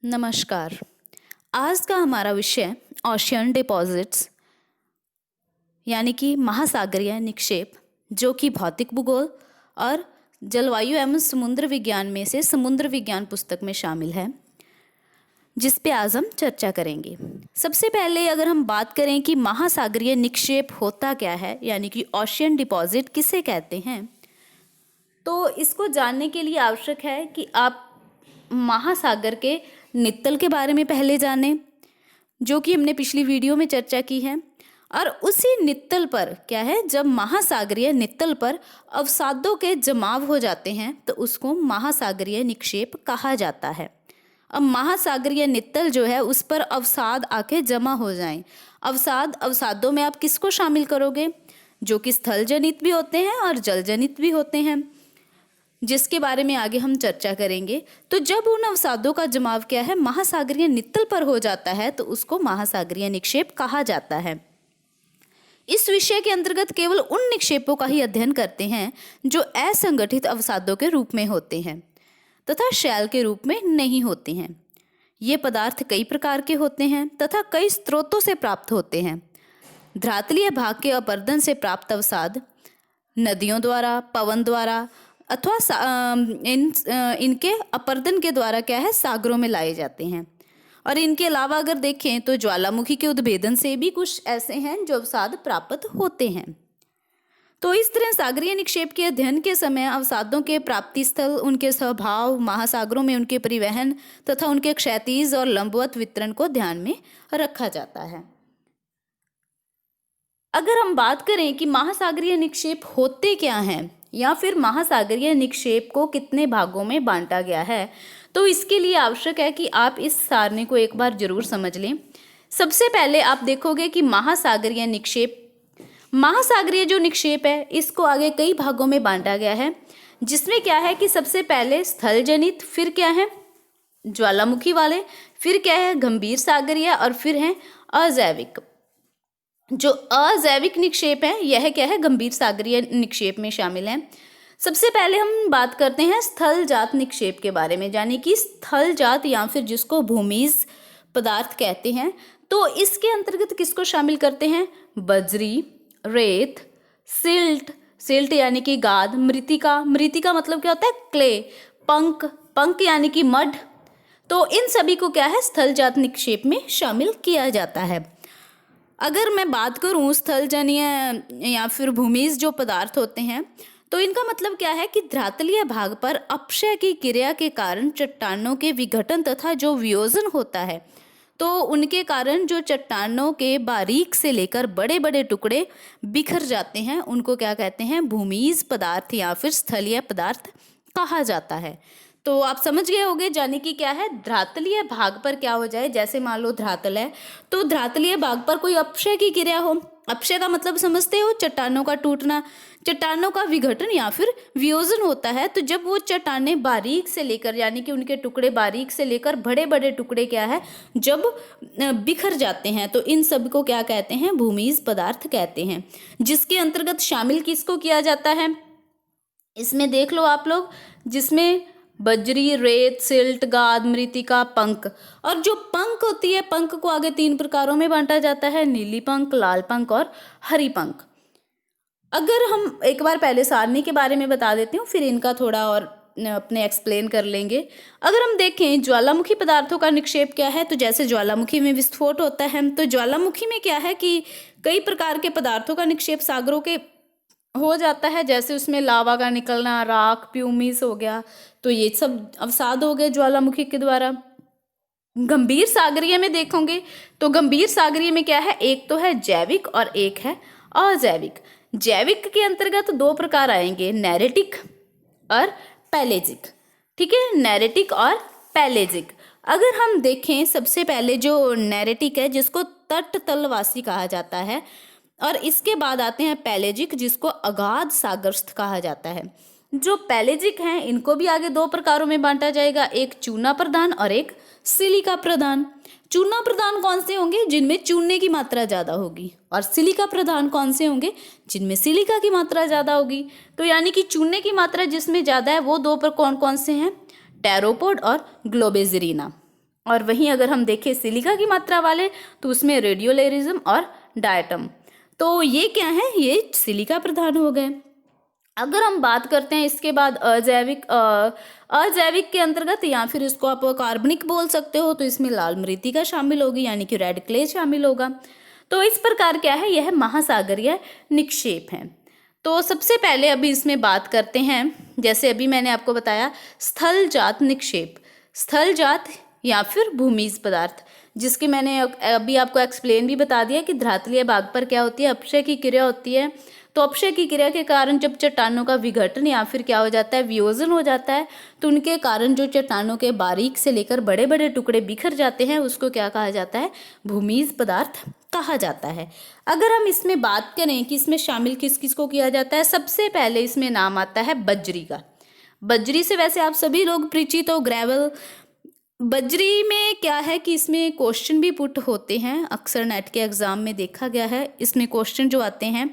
नमस्कार। आज का हमारा विषय ओशियन डिपॉजिट्स यानी कि महासागरीय निक्षेप, जो कि भौतिक भूगोल और जलवायु एवं समुद्र विज्ञान में से समुद्र विज्ञान पुस्तक में शामिल है, जिस पे आज हम चर्चा करेंगे। सबसे पहले अगर हम बात करें कि महासागरीय निक्षेप होता क्या है, यानी कि ओशियन डिपॉजिट किसे कहते हैं, तो इसको जानने के लिए आवश्यक है कि आप महासागर के नित्तल के बारे में पहले जानें, जो कि हमने पिछली वीडियो में चर्चा की है। और उसी नित्तल पर क्या है, जब महासागरीय नित्तल पर अवसादों के जमाव हो जाते हैं तो उसको महासागरीय निक्षेप कहा जाता है। अब महासागरीय नित्तल जो है उस पर अवसाद आके जमा हो जाएं। अवसादों में आप किसको शामिल करोगे, जो कि स्थल जनित भी होते हैं और जल जनित भी होते हैं, जिसके बारे में आगे हम चर्चा करेंगे। तो जब उन अवसादों का जमाव क्या है, महासागरीय नित्तल पर हो जाता है तो उसको महासागरीय निक्षेप कहा जाता है। इस विषय के अंतर्गत केवल उन निक्षेपों का ही अध्ययन करते हैं जो असंगठित अवसादों के रूप में होते हैं तथा शैल के रूप में नहीं होते हैं। ये पदार्थ कई प्रकार के होते हैं तथा कई स्रोतों से प्राप्त होते हैं। धरातलीय भाग के अपरदन से प्राप्त अवसाद नदियों द्वारा, पवन द्वारा अथवा इनके अपरदन के द्वारा क्या है, सागरों में लाए जाते हैं। और इनके अलावा अगर देखें तो ज्वालामुखी के उद्भेदन से भी कुछ ऐसे हैं जो अवसाद प्राप्त होते हैं। तो इस तरह सागरीय निक्षेप के अध्ययन के समय अवसादों के प्राप्ति स्थल, उनके स्वभाव, महासागरों में उनके परिवहन तथा उनके क्षैतिज और लंबवत वितरण को ध्यान में रखा जाता है। अगर हम बात करें कि महासागरीय निक्षेप होते क्या हैं या फिर महासागरीय निक्षेप को कितने भागों में बांटा गया है, तो इसके लिए आवश्यक है कि आप इस सारणी को एक बार जरूर समझ लें। सबसे पहले आप देखोगे कि महासागरीय जो निक्षेप है इसको आगे कई भागों में बांटा गया है, जिसमें क्या है कि सबसे पहले स्थल जनित, फिर क्या है ज्वालामुखी वाले, फिर क्या है गंभीर सागरीय और फिर है अजैविक। जो अजैविक निक्षेप है यह क्या है, गंभीर सागरीय निक्षेप में शामिल है। सबसे पहले हम बात करते हैं स्थलजात निक्षेप के बारे में, यानी कि स्थलजात या फिर जिसको भूमिज पदार्थ कहते हैं। तो इसके अंतर्गत किसको शामिल करते हैं, बजरी, रेत, सिल्ट यानी कि गाद, मृतिका मतलब क्या होता है, क्ले, पंक यानी कि मड। तो इन सभी को क्या है, स्थलजात निक्षेप में शामिल किया जाता है। अगर मैं बात करूं स्थलजनीय या फिर भूमिज जो पदार्थ होते हैं, तो इनका मतलब क्या है कि धरातलीय भाग पर अपक्षय की क्रिया के कारण चट्टानों के विघटन तथा जो वियोजन होता है, तो उनके कारण जो चट्टानों के बारीक से लेकर बड़े बड़े टुकड़े बिखर जाते हैं, उनको क्या कहते हैं, भूमिज पदार्थ या फिर स्थलीय पदार्थ कहा जाता है। तो आप समझ गए होंगे, यानी कि क्या है, धरातलीय भाग पर क्या हो जाए, जैसे मान लो धरातल है तो धरातलीय भाग पर कोई अपक्षय की क्रिया हो। अपक्षय का मतलब समझते हो, चट्टानों का टूटना, चट्टानों का विघटन या फिर वियोजन होता है। तो जब वो चट्टानें बारीक से लेकर, यानी कि उनके टुकड़े बारीक से लेकर बड़े बड़े टुकड़े क्या है जब बिखर जाते हैं, तो इन सब को क्या कहते हैं, भूमिज पदार्थ कहते हैं। जिसके अंतर्गत शामिल किसको किया जाता है, इसमें देख लो आप लोग, जिसमें बजरी, रेत, सिल्ट, गाद, मृतिका, पंक। और जो पंक होती है, पंक को आगे 3 प्रकारों में बांटा जाता है, नीली पंक, लाल पंक और हरी पंक। अगर हम एक बार पहले सारणी के बारे में बता देती हूँ, फिर इनका थोड़ा और अपने एक्सप्लेन कर लेंगे। अगर हम देखें ज्वालामुखी पदार्थों का निक्षेप क्या है, तो जैसे ज्वालामुखी में विस्फोट होता है, तो ज्वालामुखी में क्या है कि कई प्रकार के पदार्थों का निक्षेप सागरों के हो जाता है, जैसे उसमें लावा का निकलना, राख, प्यूमिस हो गया, तो ये सब अवसाद हो गए ज्वालामुखी के द्वारा। गंभीर सागरीय में देखोगे तो गंभीर सागरीय में क्या है, एक तो है जैविक और एक है अजैविक। जैविक के अंतर्गत 2 प्रकार आएंगे, नैरेटिक और पैलेजिक। ठीक है, नैरेटिक और पैलेजिक। अगर हम देखें सबसे पहले जो नैरेटिक है, जिसको तट तलवासी कहा जाता है, और इसके बाद आते हैं पैलेजिक, जिसको अगाध सागरस्थ कहा जाता है। जो पैलेजिक हैं इनको भी आगे 2 प्रकारों में बांटा जाएगा, एक चूना प्रधान और एक सिलिका प्रधान। चूना प्रधान कौन से होंगे, जिनमें चूने की मात्रा ज़्यादा होगी, और सिलिका प्रधान कौन से होंगे, जिनमें सिलिका की मात्रा ज़्यादा होगी। तो यानी कि चूने की मात्रा जिसमें ज़्यादा है वो 2 पर कौन कौन से हैं, टेरोपोड और ग्लोबेजिरीना। और वहीं अगर हम देखें सिलिका की मात्रा वाले तो उसमें रेडियोलैरिज्म और डायटम। तो ये क्या है, ये सिलिका प्रधान हो गए। अगर हम बात करते हैं इसके बाद अजैविक के अंतर्गत, या फिर इसको आप कार्बनिक बोल सकते हो, तो इसमें लाल मृत्तिका शामिल होगी यानी कि रेड क्ले शामिल होगा। तो इस प्रकार क्या है, यह महासागरीय निक्षेप है। तो सबसे पहले अभी इसमें बात करते हैं, जैसे अभी मैंने आपको बताया स्थलजात निक्षेप, स्थलजात या फिर भूमिज पदार्थ, जिसकी मैंने अभी आपको एक्सप्लेन भी बता दिया कि धरातलीय भाग पर क्या होती है, अपक्षय की क्रिया होती है। तो अपक्षय की क्रिया के कारण जब चट्टानों का विघटन या फिर क्या हो जाता है, वियोजन हो जाता है, तो उनके कारण जो चट्टानों के बारीक से लेकर बड़े बड़े टुकड़े बिखर जाते हैं, उसको क्या कहा जाता है, भूमिज पदार्थ कहा जाता है। अगर हम इसमें बात करें कि इसमें शामिल किस किस को किया जाता है, सबसे पहले इसमें नाम आता है बजरी का। बजरी से वैसे आप सभी लोग परिचित हो, ग्रेवल। बजरी में क्या है कि इसमें क्वेश्चन भी पुट होते हैं, अक्सर नेट के एग्जाम में देखा गया है। इसमें क्वेश्चन जो आते हैं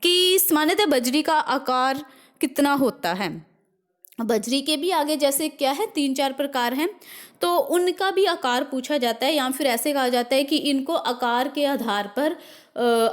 कि सामान्यतः बजरी का आकार कितना होता है। बजरी के भी आगे जैसे क्या है 3-4 प्रकार हैं, तो उनका भी आकार पूछा जाता है, या फिर ऐसे कहा जाता है कि इनको आकार के आधार पर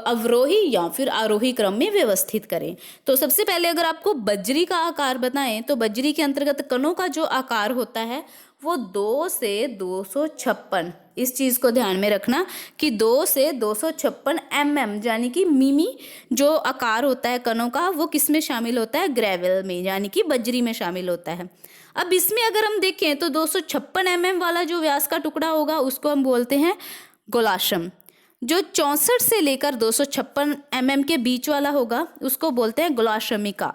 अवरोही या फिर आरोही क्रम में व्यवस्थित करें। तो सबसे पहले अगर आपको बजरी का आकार बताएं, तो बजरी के अंतर्गत कणों का जो आकार होता है वो 2 से 256, इस चीज़ को ध्यान में रखना कि 2 से 256 mm यानी कि मिमी जो आकार होता है कणों का, वो किस में शामिल होता है, ग्रेवल में यानी कि बजरी में शामिल होता है। अब इसमें अगर हम देखें तो 256 mm वाला जो व्यास का टुकड़ा होगा उसको हम बोलते हैं गोलाशम। जो 64 से लेकर 256 mm के बीच वाला होगा उसको बोलते हैं गोलाशमिका।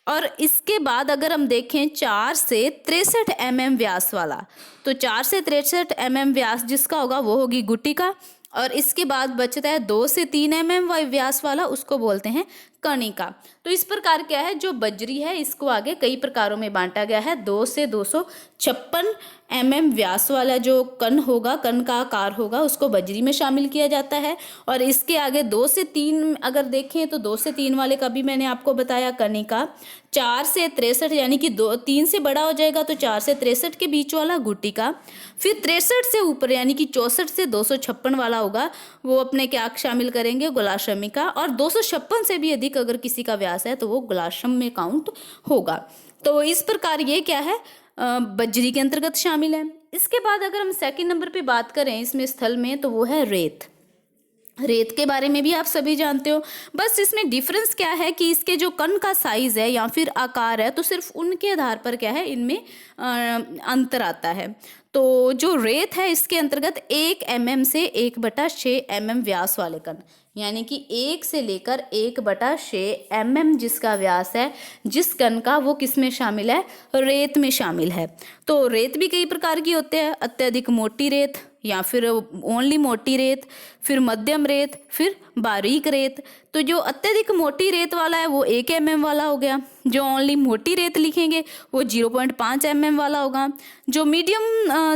और इसके बाद अगर हम देखें 4 से 63 mm व्यास वाला, तो 4 से 63 mm व्यास जिसका होगा वो होगी गुटिका। और इसके बाद बचता है 2 से 3 mm व्यास वाला, उसको बोलते हैं कणिका। तो इस प्रकार क्या है, जो बजरी है इसको आगे कई प्रकारों में बांटा गया है। 2 से 256 mm व्यास वाला जो कण होगा, कण का आकार होगा, उसको बजरी में शामिल किया जाता है। और इसके आगे 2 से 3 अगर देखें तो 2 से 3 वाले का भी मैंने आपको बताया कणिका। 4 से 63 यानी कि 3 से बड़ा हो जाएगा तो 4 से 63 के बीच वाला गुटिका। फिर 63 से ऊपर यानी कि 64 से 256 वाला होगा, वो अपने क्या शामिल करेंगे, गोलाशमिका। और 256 से भी अधिक अगर किसी का व्यास है तो वो गोलाशम में काउंट होगा। तो इस प्रकार ये क्या है, बजरी के अंतर्गत शामिल है। इसके बाद अगर हम सेकंड नंबर पे बात करें इसमें स्थल में, तो वो है रेत। रेत के बारे में भी आप सभी जानते हो, बस इसमें डिफरेंस क्या है कि इसके जो कण का साइज है या फिर आकार है, तो सिर्फ उनके आधार पर क्या है, इनमें अंतर आता है। तो जो रेत है इसके अंतर्गत 1 mm से 1/6 mm व्यास वाले कण, यानी कि 1 से लेकर 1/6 mm जिसका व्यास है, जिस कण का, वो किस में शामिल है, रेत में शामिल है। तो रेत भी कई प्रकार की होते हैं, अत्यधिक मोटी रेत या फिर ओनली मोटी रेत, फिर मध्यम रेत, फिर बारीक रेत। तो जो अत्यधिक मोटी रेत वाला है वो 1 mm वाला हो गया। जो ओनली मोटी रेत लिखेंगे वो 0.5 mm वाला होगा। जो मीडियम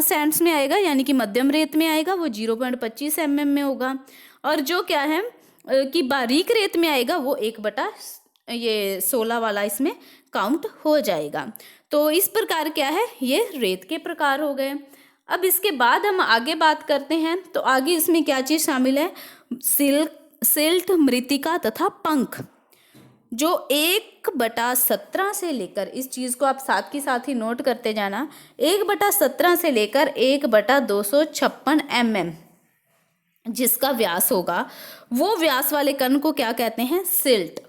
सैंड्स में आएगा यानी कि मध्यम रेत में आएगा वो 0.25 mm में होगा। और जो क्या है कि बारीक रेत में आएगा वो 1/16 वाला इसमें काउंट हो जाएगा। तो इस प्रकार क्या है, ये रेत के प्रकार हो गए। अब इसके बाद हम आगे बात करते हैं, तो आगे इसमें क्या चीज़ शामिल है, सिल्ट, मृत्तिका तथा पंख। जो 1/17 से लेकर, इस चीज़ को आप साथ की साथ ही नोट करते जाना, 1/17 से लेकर 1/256 mm जिसका व्यास होगा, वो व्यास वाले कण को क्या कहते हैं, सिल्ट।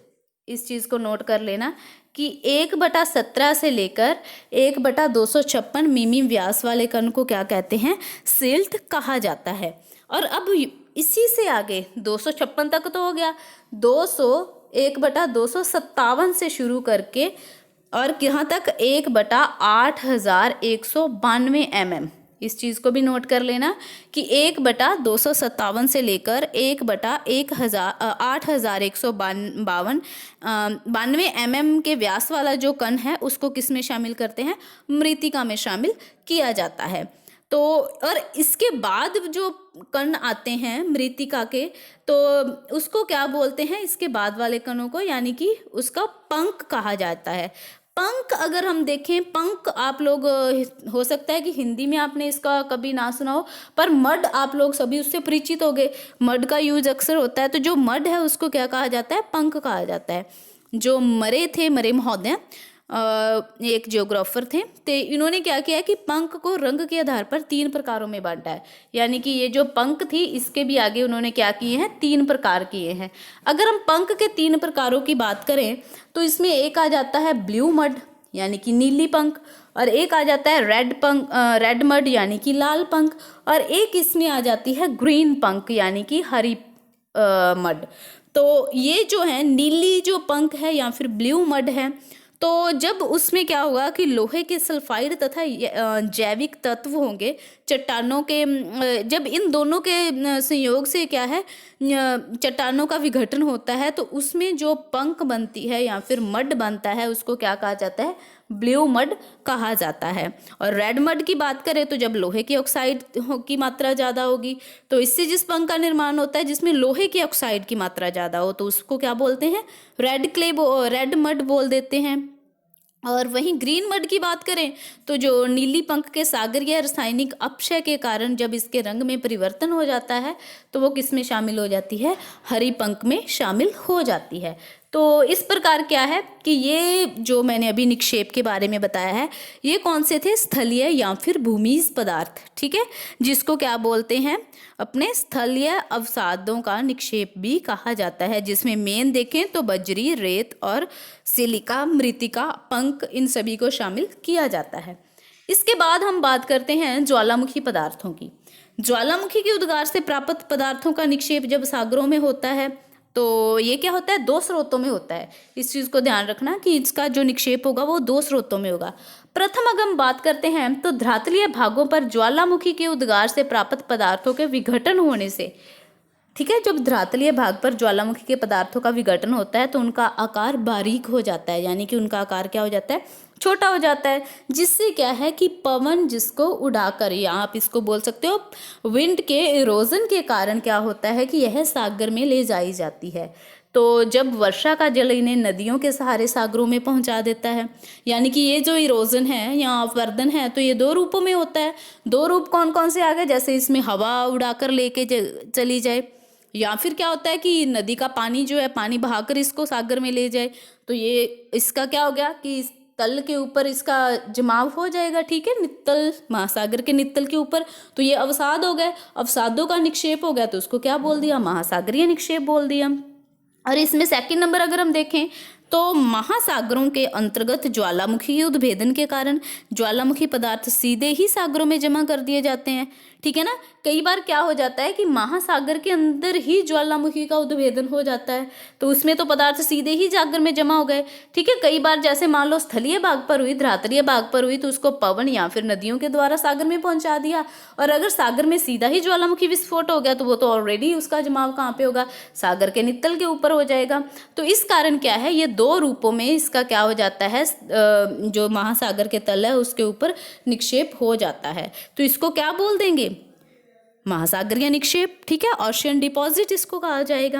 इस चीज़ को नोट कर लेना कि 1/17 से लेकर 1/256 मिमी व्यास वाले कण को क्या कहते हैं, सिल्ट कहा जाता है। और अब इसी से आगे 256 तक तो हो गया, 1/257 से शुरू करके और यहाँ तक 1/8192 mm, इस चीज़ को भी नोट कर लेना कि 1/257 से लेकर 1/8192 mm के व्यास वाला जो कण है उसको किस में शामिल करते हैं, मृत्तिका में शामिल किया जाता है। तो और इसके बाद जो कण आते हैं मृत्तिका के, तो उसको क्या बोलते हैं, इसके बाद वाले कणों को, यानी कि उसका पंख कहा जाता है। पंख अगर हम देखें, पंख आप लोग हो सकता है कि हिंदी में आपने इसका कभी ना सुना हो, पर मड आप लोग सभी उससे परिचित हो गए। मड का यूज अक्सर होता है, तो जो मड है उसको क्या कहा जाता है, पंख कहा जाता है। जो मरे महोदय एक जियोग्राफर थे, तो इन्होंने क्या किया कि पंख को रंग के आधार पर 3 प्रकारों में बांटा है। यानी कि ये जो पंख थी इसके भी आगे उन्होंने क्या किए हैं, 3 प्रकार किए हैं। अगर हम पंख के 3 प्रकारों की बात करें तो इसमें एक आ जाता है ब्लू मड यानी कि नीली पंख, और एक आ जाता है रेड मड यानी कि लाल पंख, और एक इसमें आ जाती है ग्रीन पंख यानी कि हरी मड। तो ये जो है नीली जो पंख है या फिर ब्लू मड है, तो जब उसमें क्या होगा कि लोहे के सल्फाइड तथा जैविक तत्व होंगे चट्टानों के, जब इन दोनों के संयोग से क्या है चट्टानों का विघटन होता है, तो उसमें जो पंख बनती है या फिर मड बनता है उसको क्या कहा जाता है, ब्लू मड कहा जाता है। और रेड मड की बात करें तो जब लोहे की ऑक्साइड की मात्रा ज़्यादा होगी तो इससे जिस पंख का निर्माण होता है जिसमें लोहे की ऑक्साइड की मात्रा ज़्यादा हो तो उसको क्या बोलते हैं, रेड मड बोल देते हैं। और वहीं ग्रीन मड की बात करें तो जो नीली पंख के सागरीय रासायनिक अपक्षय के कारण जब इसके रंग में परिवर्तन हो जाता है तो वो किस में शामिल हो जाती है, हरी पंख में शामिल हो जाती है। तो इस प्रकार क्या है कि ये जो मैंने अभी निक्षेप के बारे में बताया है ये कौन से थे, स्थलीय या फिर भूमिज पदार्थ, ठीक है, जिसको क्या बोलते हैं, अपने स्थलीय अवसादों का निक्षेप भी कहा जाता है, जिसमें मेन देखें तो बजरी, रेत और सिलिका, मृतिका, पंख, इन सभी को शामिल किया जाता है। इसके बाद हम बात करते हैं ज्वालामुखी पदार्थों की। ज्वालामुखी के उद्गार से प्राप्त पदार्थों का निक्षेप जब सागरों में होता है तो ये क्या होता है, 2 स्रोतों में होता है। इस चीज़ को ध्यान रखना कि इसका जो निक्षेप होगा वो 2 स्रोतों में होगा। प्रथम अगर हम बात करते हैं तो धरातलीय भागों पर ज्वालामुखी के उद्गार से प्राप्त पदार्थों के विघटन होने से, ठीक है, जब धरातलीय भाग पर ज्वालामुखी के पदार्थों का विघटन होता है तो उनका आकार बारीक हो जाता है, यानी कि उनका आकार क्या हो जाता है, छोटा हो जाता है, जिससे क्या है कि पवन जिसको उड़ाकर, या आप इसको बोल सकते हो विंड के इरोजन के कारण क्या होता है कि यह सागर में ले जाई जाती है। तो जब वर्षा का जल इन्हें नदियों के सहारे सागरों में पहुंचा देता है, यानी कि ये जो इरोजन है या अपवर्दन है तो ये 2 रूपों में होता है। 2 रूप कौन कौन से आ गए, जैसे इसमें हवा उड़ाकर लेके चली जाए, या फिर क्या होता है कि नदी का पानी जो है पानी बहाकर इसको सागर में ले जाए, तो ये इसका क्या हो गया कि इस तल के ऊपर इसका जमाव हो जाएगा, ठीक है, नित्तल, महासागर के नित्तल के ऊपर, तो ये अवसाद हो गए, अवसादों का निक्षेप हो गया तो उसको क्या बोल दिया, महासागरीय निक्षेप बोल दिया। और इसमें सेकंड नंबर अगर हम देखें तो महासागरों के अंतर्गत ज्वालामुखी के उद्भेदन के कारण ज्वालामुखी पदार्थ सीधे ही सागरों में जमा कर दिए जाते हैं, ठीक है ना। कई बार क्या हो जाता है कि महासागर के अंदर ही ज्वालामुखी का उद्भेदन हो जाता है तो उसमें तो पदार्थ सीधे ही सागर में जमा हो गए, ठीक है। कई बार जैसे मान लो स्थलीय भाग पर हुई, धरातलीय भाग पर हुई, तो उसको पवन या फिर नदियों के द्वारा सागर में पहुंचा दिया, और अगर सागर में सीधा ही ज्वालामुखी विस्फोट हो गया तो वो तो ऑलरेडी उसका जमाव कहाँ पे होगा, सागर के नित्तल के ऊपर हो जाएगा। तो इस कारण क्या है, ये 2 रूपों में इसका क्या हो जाता है, जो महासागर के तल है उसके ऊपर निक्षेप हो जाता है, तो इसको क्या बोल देंगे, महासागरीय निक्षेप, ठीक है, ओशियन डिपॉजिट इसको कहा जाएगा।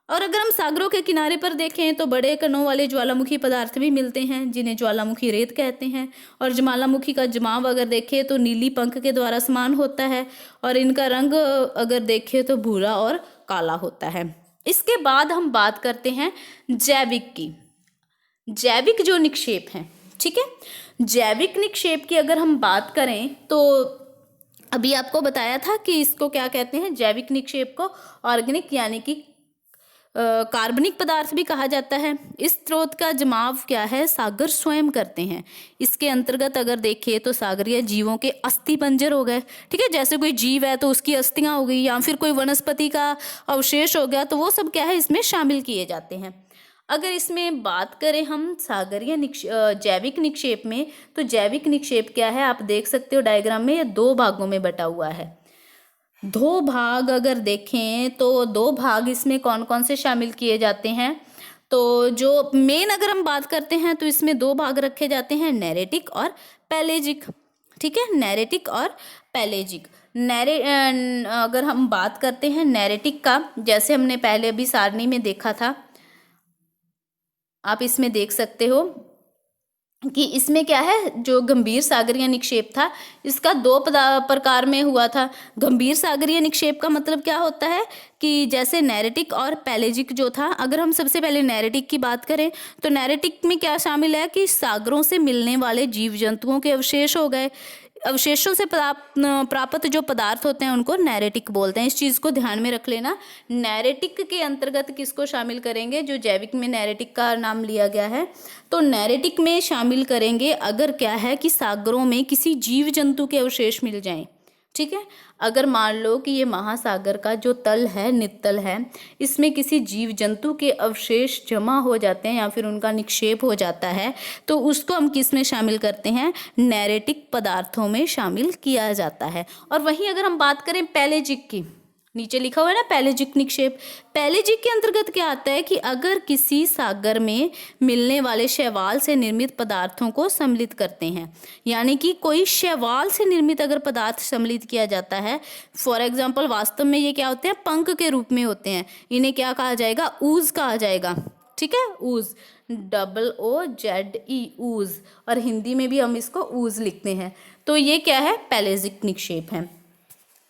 और अगर हम सागरों के किनारे पर देखें तो बड़े कणों वाले ज्वालामुखी पदार्थ भी मिलते हैं जिन्हें ज्वालामुखी रेत कहते हैं, और ज्वालामुखी का जमाव अगर देखें तो नीली पंख के द्वारा समान होता है, और इनका रंग अगर देखें तो भूरा और काला होता है। इसके बाद हम बात करते हैं जैविक की। जैविक जो निक्षेप हैं, ठीक है, जैविक निक्षेप की अगर हम बात करें तो अभी आपको बताया था कि इसको क्या कहते हैं, जैविक निक्षेप को ऑर्गेनिक यानी कि कार्बनिक पदार्थ भी कहा जाता है। इस स्रोत का जमाव क्या है, सागर स्वयं करते हैं। इसके अंतर्गत अगर देखें तो सागरीय जीवों के अस्थि पंजर हो गए, ठीक है, जैसे कोई जीव है तो उसकी अस्थियां हो गई, या फिर कोई वनस्पति का अवशेष हो गया, तो वो सब क्या है इसमें शामिल किए जाते हैं। अगर इसमें बात करें हम सागरीय जैविक निक्षेप में, तो जैविक निक्षेप क्या है, आप देख सकते हो डायग्राम में, ये 2 भागों में बटा हुआ है। 2 भाग अगर देखें तो 2 भाग इसमें कौन कौन से शामिल किए जाते हैं, तो जो मेन अगर हम बात करते हैं तो इसमें 2 भाग रखे जाते हैं, नैरेटिक और पैलेजिक, ठीक है, नैरेटिक और पैलेजिक। अगर हम बात करते हैं नैरेटिक का, जैसे हमने पहले अभी सारणी में देखा था, आप इसमें देख सकते हो कि इसमें क्या है, जो गंभीर सागरीय निक्षेप था इसका दो प्रकार में हुआ था। गंभीर सागरीय निक्षेप का मतलब क्या होता है कि जैसे नैरेटिक और पैलेजिक जो था, अगर हम सबसे पहले नैरेटिक की बात करें तो नैरेटिक में क्या शामिल है कि सागरों से मिलने वाले जीव जंतुओं के अवशेष हो गए, अवशेषों से प्राप्त जो पदार्थ होते हैं उनको नैरेटिक बोलते हैं। इस चीज़ को ध्यान में रख लेना। नैरेटिक के अंतर्गत किसको शामिल करेंगे, जो जैविक में नैरेटिक का नाम लिया गया है, तो नैरेटिक में शामिल करेंगे अगर क्या है कि सागरों में किसी जीव जंतु के अवशेष मिल जाएं। ठीक है, अगर मान लो कि ये महासागर का जो तल है, नित्तल है, इसमें किसी जीव जंतु के अवशेष जमा हो जाते हैं या फिर उनका निक्षेप हो जाता है, तो उसको हम किस में शामिल करते हैं, नैरेटिक पदार्थों में शामिल किया जाता है। और वहीं अगर हम बात करें पैलेजिक की, नीचे लिखा हुआ है ना पैलेजिक निक्षेप, पैलेजिक के अंतर्गत क्या आता है कि अगर किसी सागर में मिलने वाले शैवाल से निर्मित पदार्थों को सम्मिलित करते हैं, यानी कि कोई शैवाल से निर्मित अगर पदार्थ सम्मिलित किया जाता है, फॉर एग्जाम्पल वास्तव में ये क्या होते हैं, पंख के रूप में होते हैं, इन्हें क्या कहा जाएगा, ऊज कहा जाएगा। ठीक है, ऊज, OOZE, ऊज, और हिंदी में भी हम इसको ऊज लिखते हैं। तो ये क्या है, पैलेजिक निक्षेप है।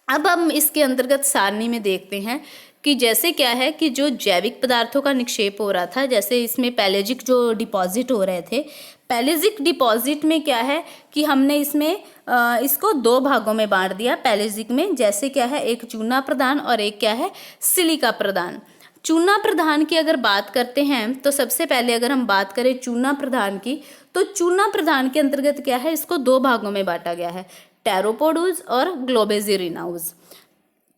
अब हम इसके अंतर्गत सारणी में देखते हैं कि जैसे क्या है कि जो जैविक पदार्थों का निक्षेप हो रहा था, जैसे इसमें पैलेजिक जो डिपॉजिट हो रहे थे, पैलेजिक डिपॉजिट में क्या है कि हमने इसमें इसको दो भागों में बांट दिया पैलेजिक में। जैसे क्या है, एक चूना प्रधान और एक क्या है, सिलिका प्रधान। चूना प्रधान की अगर बात करते हैं तो सबसे पहले अगर हम बात करें चूना प्रधान की, तो चूना प्रधान के अंतर्गत क्या है, इसको दो भागों में बांटा गया है, टेरोपोडूज और ग्लोबेजिरिनाउज।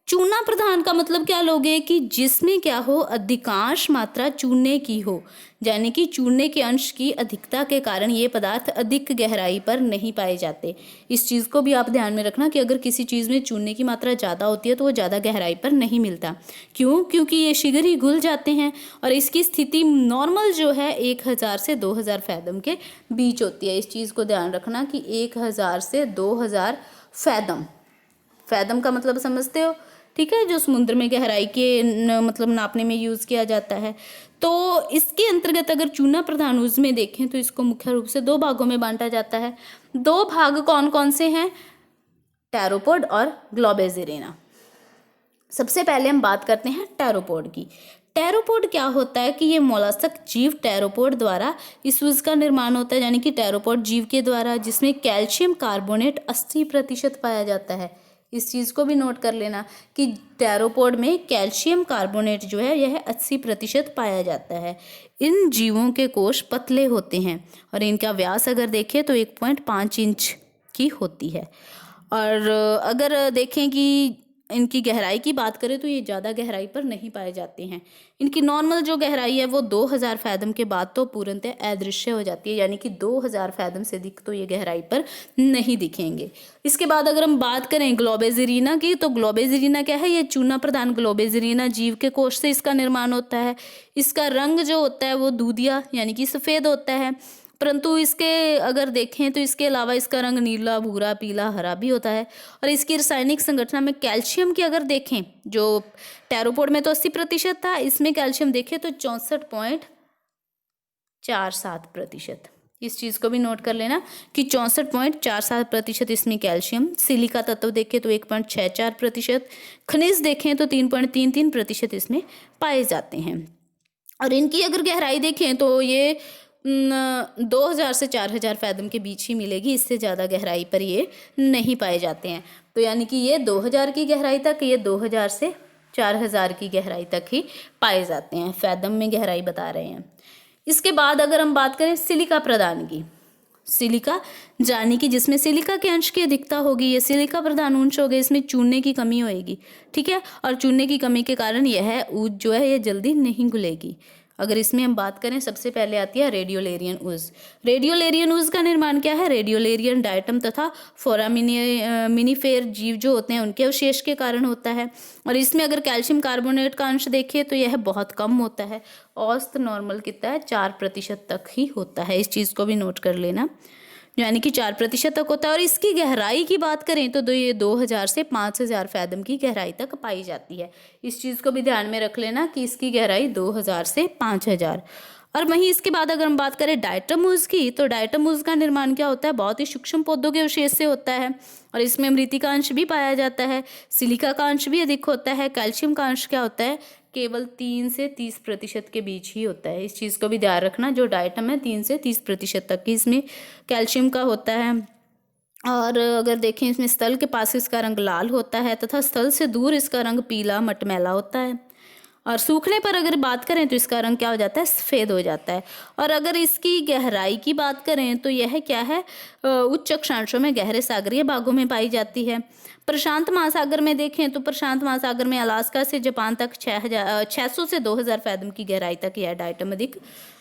चूना प्रधान का मतलब क्या लोगे कि जिसमें क्या हो, अधिकांश मात्रा चूने की हो, यानी कि चूने के अंश की अधिकता के कारण ये पदार्थ अधिक गहराई पर नहीं पाए जाते। इस चीज़ को भी आप ध्यान में रखना कि अगर किसी चीज़ में चूने की मात्रा ज़्यादा होती है तो वो ज़्यादा गहराई पर नहीं मिलता। क्यों? क्योंकि ये शीघ्र ही घुल जाते हैं और इसकी स्थिति नॉर्मल जो है 1000 से 2000 फैदम के बीच होती है। इस चीज़ को ध्यान रखना कि 1000 से 2000 फैदम, फैदम का मतलब समझते हो, ठीक है, जो समुद्र में गहराई के मतलब नापने में यूज़ किया जाता है। तो इसके अंतर्गत अगर चूना प्रधान ऊज में देखें तो इसको मुख्य रूप से दो भागों में बांटा जाता है। दो भाग कौन कौन से हैं, टेरोपोड और ग्लोबेजिरेना। सबसे पहले हम बात करते हैं टेरोपोड की। टेरोपोड क्या होता है कि ये मोलास्क जीव टेरोपोड द्वारा इस ऊज का निर्माण होता है, यानी कि टेरोपोड जीव के द्वारा, जिसमें कैल्शियम कार्बोनेट 80% पाया जाता है। इस चीज़ को भी नोट कर लेना कि टेरोपोड में कैल्शियम कार्बोनेट जो है यह 80% पाया जाता है। इन जीवों के कोश पतले होते हैं और इनका व्यास अगर देखें तो 1.5 इंच की होती है। और अगर देखें कि इनकी गहराई की बात करें तो ये ज़्यादा गहराई पर नहीं पाए जाते हैं। इनकी नॉर्मल जो गहराई है वो 2000 फैदम के बाद तो पूर्णतः अदृश्य हो जाती है, यानी कि 2000 फैदम से अधिक तो ये गहराई पर नहीं दिखेंगे। इसके बाद अगर हम बात करें ग्लोबेजिरिना की, तो ग्लोबेजिरिना क्या है, ये चूना प्रधान ग्लोबेजिरिना जीव के कोश से इसका निर्माण होता है। इसका रंग जो होता है वो दूधिया यानी कि सफ़ेद होता है, परंतु इसके अगर देखें तो इसके अलावा इसका रंग नीला, भूरा, पीला, हरा भी होता है। और इसकी रासायनिक संरचना में कैल्शियम की अगर देखें, जो टेरोपोड में तो 80% था, इसमें कैल्शियम देखें तो 64.47%। इस चीज़ को भी नोट कर लेना कि 64.47% इसमें कैल्शियम। सिलिका तत्व देखें तो 1.64%, खनिज देखें तो 3.33% इसमें पाए जाते हैं। और इनकी अगर गहराई देखें तो ये 2000 से 4000 फैदम के बीच ही मिलेगी, इससे ज़्यादा गहराई पर ये नहीं पाए जाते हैं। तो यानी कि ये 2000 की गहराई तक, ये 2000 से 4000 की गहराई तक ही पाए जाते हैं, फैदम में गहराई बता रहे हैं। इसके बाद अगर हम बात करें सिलिका प्रधान की, सिलिका यानी कि जिसमें सिलिका के अंश की अधिकता होगी, ये सिलिका प्रधान अंश हो गए, इसमें चूने की कमी होएगी, ठीक है, और चूने की कमी के कारण यह ऊज जो है ये जल्दी नहीं घुलेगी। अगर इसमें हम बात करें, सबसे पहले आती है रेडियोलेरियन ऊज। रेडियोलेरियन ऊज का निर्माण क्या है, रेडियोलेरियन डायटम तथा फोरामिनिफेर जीव जो होते हैं उनके अवशेष के कारण होता है। और इसमें अगर कैल्शियम कार्बोनेट का अंश देखें तो यह बहुत कम होता है, औसत नॉर्मल कितना है, 4% तक ही होता है। इस चीज़ को भी नोट कर लेना, यानी कि 4% तक होता है। और इसकी गहराई की बात करें तो ये 2000 से 5000 फैदम की गहराई तक पाई जाती है। इस चीज़ को भी ध्यान में रख लेना कि इसकी गहराई 2000 से 5000। और वहीं इसके बाद अगर हम बात करें डायटमूज की, तो डायटमूज का निर्माण क्या होता है, बहुत ही सूक्ष्म पौधों के अवशेष से होता है और इसमें मृतिका अंश भी पाया जाता है, सिलिका का अंश भी अधिक होता है, कैल्शियम का अंश क्या होता है, केवल 3 से 30% के बीच ही होता है। इस चीज़ को भी ध्यान रखना, जो डायटम है 3 से 30% तक की इसमें कैल्शियम का होता है। और अगर देखें इसमें स्थल के पास इसका रंग लाल होता है तथा स्थल से दूर इसका रंग पीला मटमैला होता है। और सूखने पर अगर बात करें तो इसका रंग क्या हो जाता है, सफ़ेद हो जाता है। और अगर इसकी गहराई की बात करें तो यह क्या है, उच्च अक्षांशों में गहरे सागरीय भागों में पाई जाती है। प्रशांत महासागर में देखें तो प्रशांत महासागर में अलास्का से जापान तक 600 से 2000 फैथम की गहराई तक यह डायटम अधिक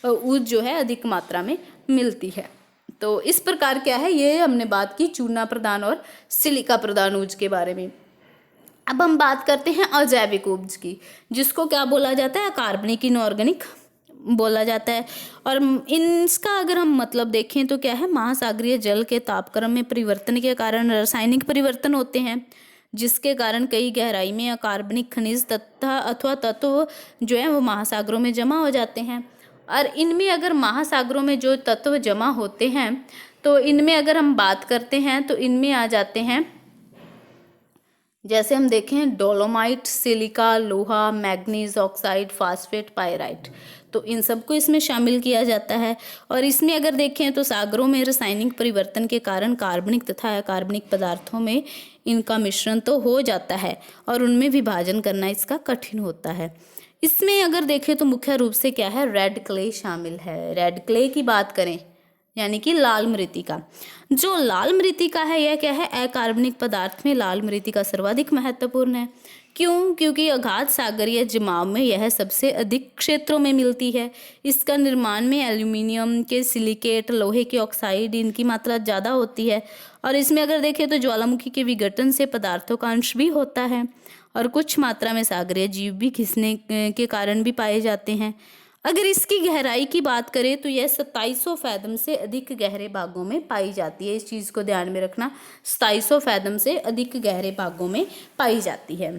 ऊर्ज जो है अधिक मात्रा में मिलती है। तो इस प्रकार क्या है, ये हमने बात की चूना प्रदान और सिलिका प्रदान ऊर्ज के बारे में। अब हम बात करते हैं अजैविक ऊर्ज की, जिसको क्या बोला जाता है, कार्बनिक इनऑर्गेनिक बोला जाता है। और इसका अगर हम मतलब देखें तो क्या है, महासागरीय जल के तापक्रम में परिवर्तन के कारण रासायनिक परिवर्तन होते हैं, जिसके कारण कई गहराई में अकार्बनिक खनिज तथा अथवा तत्व जो है वो महासागरों में जमा हो जाते हैं। और इनमें अगर महासागरों में जो तत्व जमा होते हैं तो इनमें अगर हम बात करते हैं तो इनमें आ जाते हैं, जैसे हम देखें डोलोमाइट, सिलिका, लोहा, मैग्नीज ऑक्साइड, फास्फेट, पायराइट, तो इन सबको इसमें शामिल किया जाता है। और इसमें अगर देखें तो सागरों में रासायनिक परिवर्तन के कारण कार्बनिक तथा अकार्बनिक पदार्थों में इनका मिश्रण तो हो जाता है और उनमें विभाजन करना इसका कठिन होता है। इसमें अगर देखें तो मुख्य रूप से क्या है, रेड क्ले शामिल है। रेड क्ले की बात करें यानी कि लाल मृतिका, जो लाल मृतिका है यह क्या है, अकार्बनिक पदार्थ में लाल मृतिका सर्वाधिक महत्वपूर्ण है। क्यों? क्योंकि अगाध सागरीय जमाव में यह सबसे अधिक क्षेत्रों में मिलती है। इसका निर्माण में एल्यूमिनियम के सिलिकेट, लोहे के ऑक्साइड, इनकी मात्रा ज़्यादा होती है। और इसमें अगर देखें तो ज्वालामुखी के विघटन से पदार्थों का अंश भी होता है और कुछ मात्रा में सागरीय जीव भी खिसने के कारण भी पाए जाते हैं। अगर इसकी गहराई की बात करें तो यह 2700 फैथम से अधिक गहरे भागों में पाई जाती है। इस चीज़ को ध्यान में रखना, 2700 फैथम से अधिक गहरे भागों में पाई जाती है।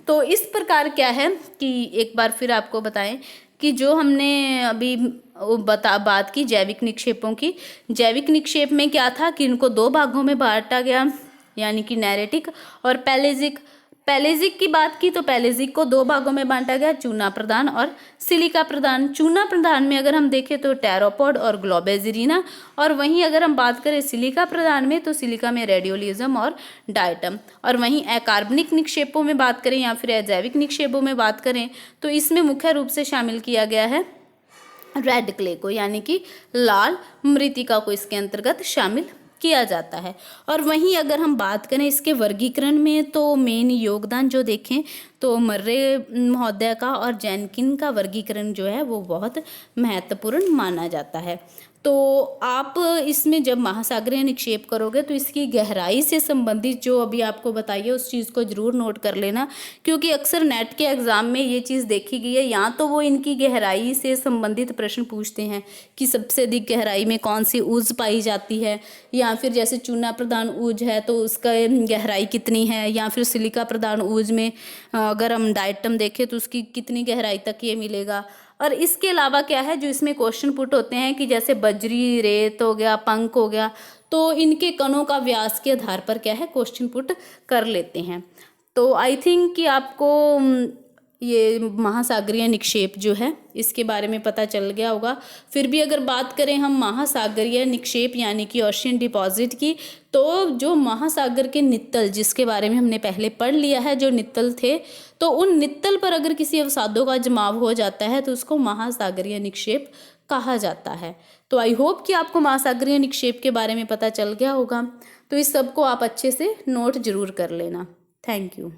तो इस प्रकार क्या है कि एक बार फिर आपको बताएं कि जो हमने अभी बात की जैविक निक्षेपों की, जैविक निक्षेप में क्या था कि इनको 2 भागों में बांटा गया, यानी कि नैरेटिक और पैलेजिक। पैलेजिक की बात की तो पैलेजिक को 2 भागों में बांटा गया, चूना प्रदान और सिलिका प्रदान। चूना प्रदान में अगर हम देखें तो टेरोपोड और ग्लोबेजिरिना, और वहीं अगर हम बात करें सिलिका प्रदान में तो सिलिका में रेडियोलिज्म और डायटम। और वहीं अकार्बनिक निक्षेपों में बात करें या फिर अजैविक निक्षेपों में बात करें तो इसमें मुख्य रूप से शामिल किया गया है रेड क्ले को, यानी कि लाल मृतिका को इसके अंतर्गत शामिल किया जाता है। और वहीं अगर हम बात करें इसके वर्गीकरण में तो मेन योगदान जो देखें तो मर्रे महोदय का और जेनकिन का वर्गीकरण जो है वो बहुत महत्वपूर्ण माना जाता है। तो आप इसमें जब महासागरीय निक्षेप करोगे तो इसकी गहराई से संबंधित जो अभी आपको बताइए उस चीज़ को ज़रूर नोट कर लेना, क्योंकि अक्सर नेट के एग्ज़ाम में ये चीज़ देखी गई है, या तो वो इनकी गहराई से संबंधित प्रश्न पूछते हैं कि सबसे अधिक गहराई में कौन सी ऊर्ज पाई जाती है, या फिर जैसे चूना प्रधान ऊर्ज है तो उसका गहराई कितनी है, या फिर सिलिका प्रधान ऊर्ज में अगर हम डायटम देखें तो उसकी कितनी गहराई तक ये मिलेगा। और इसके अलावा क्या है जो इसमें क्वेश्चन पुट होते हैं कि जैसे बजरी, रेत हो गया, पंक हो गया, तो इनके कणों का व्यास के आधार पर क्या है क्वेश्चन पुट कर लेते हैं। तो आई थिंक कि आपको ये महासागरीय निक्षेप जो है इसके बारे में पता चल गया होगा। फिर भी अगर बात करें हम महासागरीय निक्षेप यानी कि ओशियन डिपॉजिट की, तो जो महासागर के नित्तल जिसके बारे में हमने पहले पढ़ लिया है, जो नित्तल थे, तो उन नित्तल पर अगर किसी अवसादों का जमाव हो जाता है तो उसको महासागरीय निक्षेप कहा जाता है। तो आई होप कि आपको महासागरीय निक्षेप के बारे में पता चल गया होगा। तो इस सब को आप अच्छे से नोट जरूर कर लेना। Thank you.